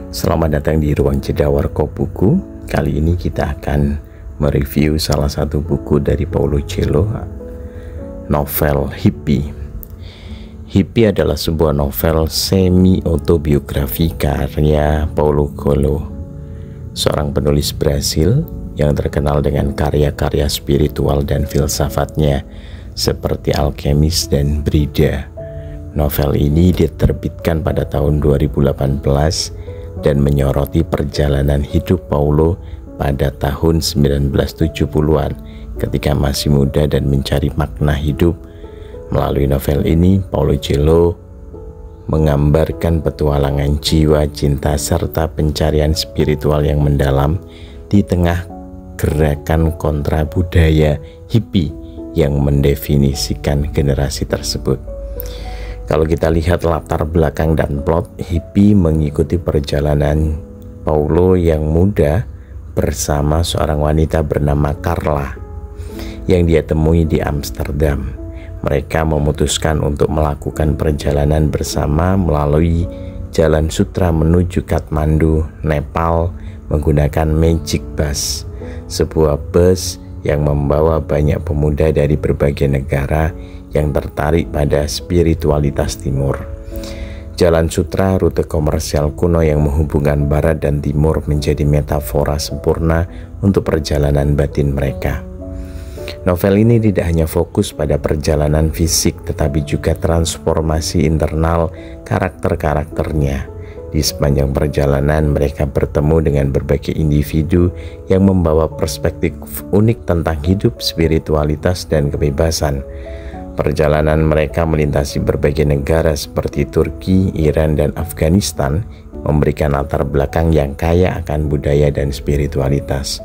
Selamat datang di Ruang Jeda Warkop Buku. Kali ini kita akan mereview salah satu buku dari Paulo Coelho, novel Hippie. Hippie adalah sebuah novel semi-autobiografi karya Paulo Coelho, seorang penulis Brasil yang terkenal dengan karya-karya spiritual dan filsafatnya seperti Alchemist dan Brida. Novel ini diterbitkan pada tahun 2018 dan menyoroti perjalanan hidup Paulo pada tahun 1970-an ketika masih muda dan mencari makna hidup. Melalui novel ini, Paulo Coelho menggambarkan petualangan jiwa, cinta, serta pencarian spiritual yang mendalam di tengah gerakan kontra budaya hippie yang mendefinisikan generasi tersebut. Kalau kita lihat latar belakang dan plot, Hippie mengikuti perjalanan Paulo yang muda bersama seorang wanita bernama Carla yang dia temui di Amsterdam. Mereka memutuskan untuk melakukan perjalanan bersama melalui Jalan Sutra menuju Kathmandu, Nepal menggunakan Magic Bus, sebuah bus yang membawa banyak pemuda dari berbagai negara yang tertarik pada spiritualitas timur. Jalan Sutra, rute komersial kuno yang menghubungkan barat dan timur, menjadi metafora sempurna untuk perjalanan batin mereka. Novel ini tidak hanya fokus pada perjalanan fisik, tetapi juga transformasi internal karakter-karakternya. Di sepanjang perjalanan, mereka bertemu dengan berbagai individu yang membawa perspektif unik tentang hidup, spiritualitas, dan kebebasan. Perjalanan mereka melintasi berbagai negara seperti Turki, Iran, dan Afghanistan, memberikan latar belakang yang kaya akan budaya dan spiritualitas.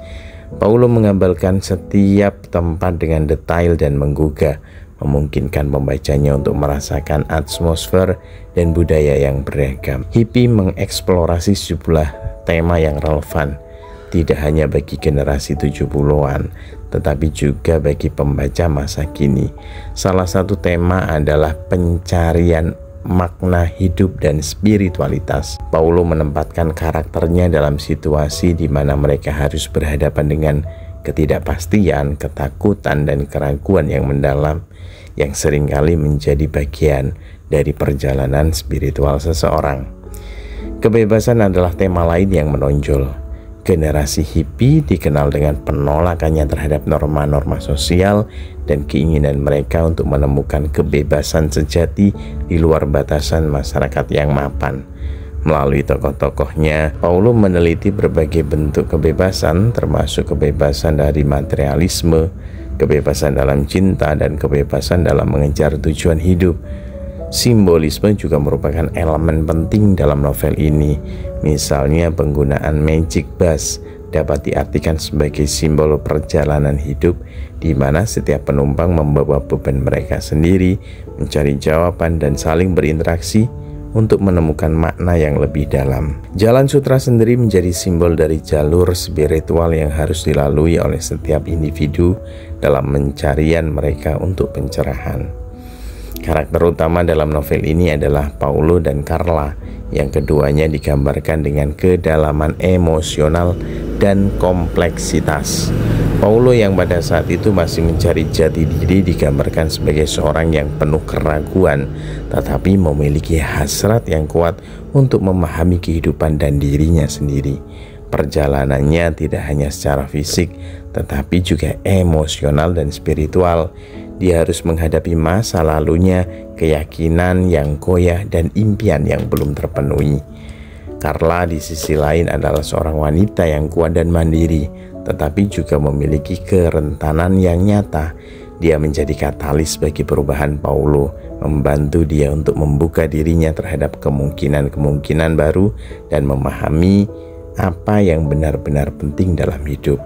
Paulo menggambarkan setiap tempat dengan detail dan menggugah, memungkinkan pembacanya untuk merasakan atmosfer dan budaya yang beragam. Hippie mengeksplorasi sejumlah tema yang relevan, tidak hanya bagi generasi 70-an, tetapi juga bagi pembaca masa kini. Salah satu tema adalah pencarian makna hidup dan spiritualitas. Paulo menempatkan karakternya dalam situasi di mana mereka harus berhadapan dengan ketidakpastian, ketakutan, dan keraguan yang mendalam yang seringkali menjadi bagian dari perjalanan spiritual seseorang. Kebebasan adalah tema lain yang menonjol. Generasi hippie dikenal dengan penolakannya terhadap norma-norma sosial dan keinginan mereka untuk menemukan kebebasan sejati di luar batasan masyarakat yang mapan. Melalui tokoh-tokohnya, Paulo meneliti berbagai bentuk kebebasan, termasuk kebebasan dari materialisme, kebebasan dalam cinta, dan kebebasan dalam mengejar tujuan hidup. Simbolisme juga merupakan elemen penting dalam novel ini. Misalnya penggunaan Magic Bus dapat diartikan sebagai simbol perjalanan hidup di mana setiap penumpang membawa beban mereka sendiri, mencari jawaban dan saling berinteraksi untuk menemukan makna yang lebih dalam. Jalan Sutra sendiri menjadi simbol dari jalur spiritual yang harus dilalui oleh setiap individu dalam pencarian mereka untuk pencerahan. Karakter utama dalam novel ini adalah Paulo dan Carla, yang keduanya digambarkan dengan kedalaman emosional dan kompleksitas. Paulo yang pada saat itu masih mencari jati diri digambarkan sebagai seorang yang penuh keraguan, tetapi memiliki hasrat yang kuat untuk memahami kehidupan dan dirinya sendiri. Perjalanannya tidak hanya secara fisik, tetapi juga emosional dan spiritual. Dia harus menghadapi masa lalunya, keyakinan yang goyah, dan impian yang belum terpenuhi. Carla di sisi lain adalah seorang wanita yang kuat dan mandiri, tetapi juga memiliki kerentanan yang nyata. Dia menjadi katalis bagi perubahan Paulo, membantu dia untuk membuka dirinya terhadap kemungkinan-kemungkinan baru dan memahami apa yang benar-benar penting dalam hidup.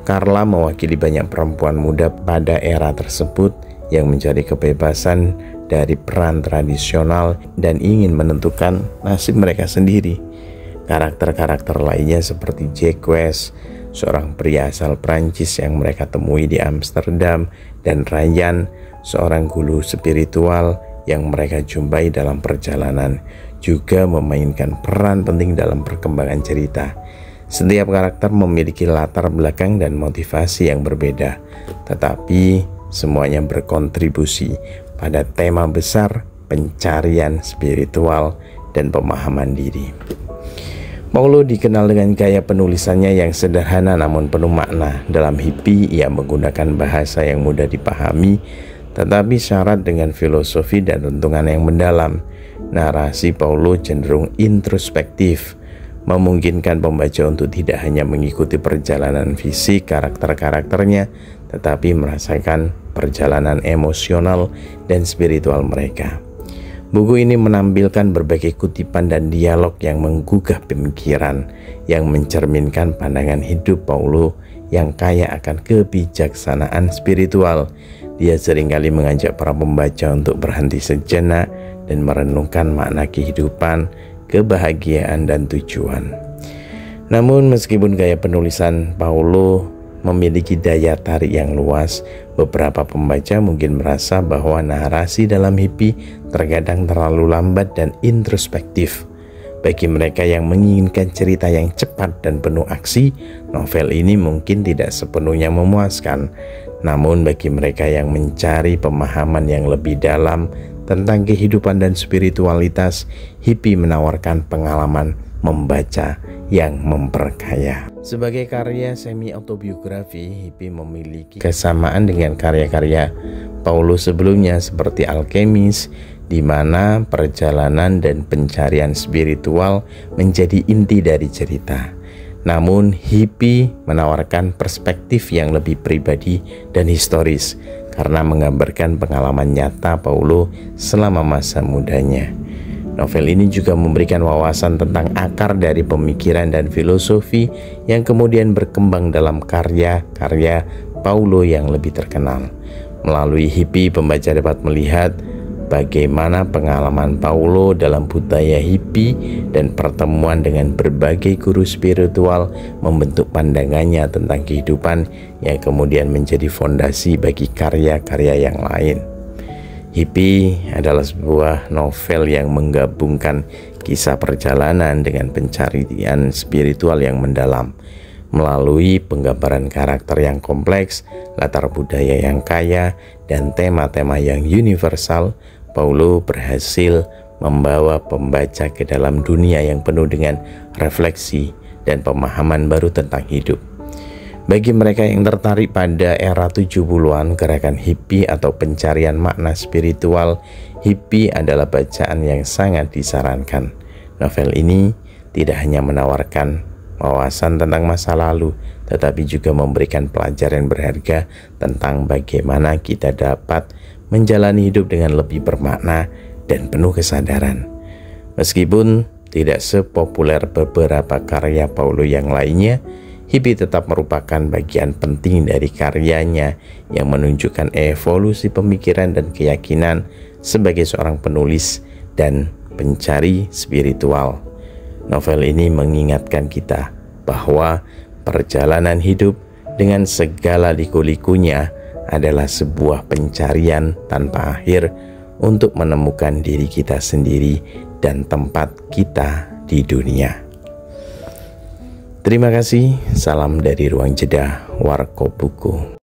Carla mewakili banyak perempuan muda pada era tersebut yang mencari kebebasan dari peran tradisional dan ingin menentukan nasib mereka sendiri. Karakter-karakter lainnya seperti Jacques, seorang pria asal Prancis yang mereka temui di Amsterdam, dan Ryan, seorang guru spiritual yang mereka jumpai dalam perjalanan, juga memainkan peran penting dalam perkembangan cerita. Setiap karakter memiliki latar belakang dan motivasi yang berbeda, tetapi semuanya berkontribusi pada tema besar pencarian spiritual dan pemahaman diri. Paulo dikenal dengan gaya penulisannya yang sederhana namun penuh makna. Dalam Hippie, ia menggunakan bahasa yang mudah dipahami, tetapi syarat dengan filosofi dan renungan yang mendalam. Narasi Paulo cenderung introspektif, memungkinkan pembaca untuk tidak hanya mengikuti perjalanan fisik karakter-karakternya, tetapi merasakan perjalanan emosional dan spiritual mereka. Buku ini menampilkan berbagai kutipan dan dialog yang menggugah pemikiran, yang mencerminkan pandangan hidup Paulo yang kaya akan kebijaksanaan spiritual. Dia seringkali mengajak para pembaca untuk berhenti sejenak dan merenungkan makna kehidupan, kebahagiaan, dan tujuan. Namun meskipun gaya penulisan Paulo memiliki daya tarik yang luas, beberapa pembaca mungkin merasa bahwa narasi dalam Hippie terkadang terlalu lambat dan introspektif. Bagi mereka yang menginginkan cerita yang cepat dan penuh aksi, novel ini mungkin tidak sepenuhnya memuaskan. Namun bagi mereka yang mencari pemahaman yang lebih dalam tentang kehidupan dan spiritualitas, Hippie menawarkan pengalaman membaca yang memperkaya. Sebagai karya semi-autobiografi, Hippie memiliki kesamaan dengan karya-karya Paulo sebelumnya seperti Alchemist, di mana perjalanan dan pencarian spiritual menjadi inti dari cerita. Namun, Hippie menawarkan perspektif yang lebih pribadi dan historis karena menggambarkan pengalaman nyata Paulo selama masa mudanya. Novel ini juga memberikan wawasan tentang akar dari pemikiran dan filosofi yang kemudian berkembang dalam karya-karya Paulo yang lebih terkenal. Melalui Hippie, pembaca dapat melihat bagaimana pengalaman Paulo dalam budaya Hippie dan pertemuan dengan berbagai guru spiritual membentuk pandangannya tentang kehidupan yang kemudian menjadi fondasi bagi karya-karya yang lain. Hippie adalah sebuah novel yang menggabungkan kisah perjalanan dengan pencarian spiritual yang mendalam. Melalui penggambaran karakter yang kompleks, latar budaya yang kaya, dan tema-tema yang universal, Paulo berhasil membawa pembaca ke dalam dunia yang penuh dengan refleksi dan pemahaman baru tentang hidup. Bagi mereka yang tertarik pada era 70-an, gerakan Hippie atau pencarian makna spiritual, Hippie adalah bacaan yang sangat disarankan. Novel ini tidak hanya menawarkan wawasan tentang masa lalu, tetapi juga memberikan pelajaran berharga tentang bagaimana kita dapat menjalani hidup dengan lebih bermakna dan penuh kesadaran. Meskipun tidak sepopuler beberapa karya Paulo yang lainnya, Hippie tetap merupakan bagian penting dari karyanya yang menunjukkan evolusi pemikiran dan keyakinan sebagai seorang penulis dan pencari spiritual. Novel ini mengingatkan kita bahwa perjalanan hidup dengan segala liku-likunya adalah sebuah pencarian tanpa akhir untuk menemukan diri kita sendiri dan tempat kita di dunia. Terima kasih, salam dari Ruang Jeda Warkop Buku.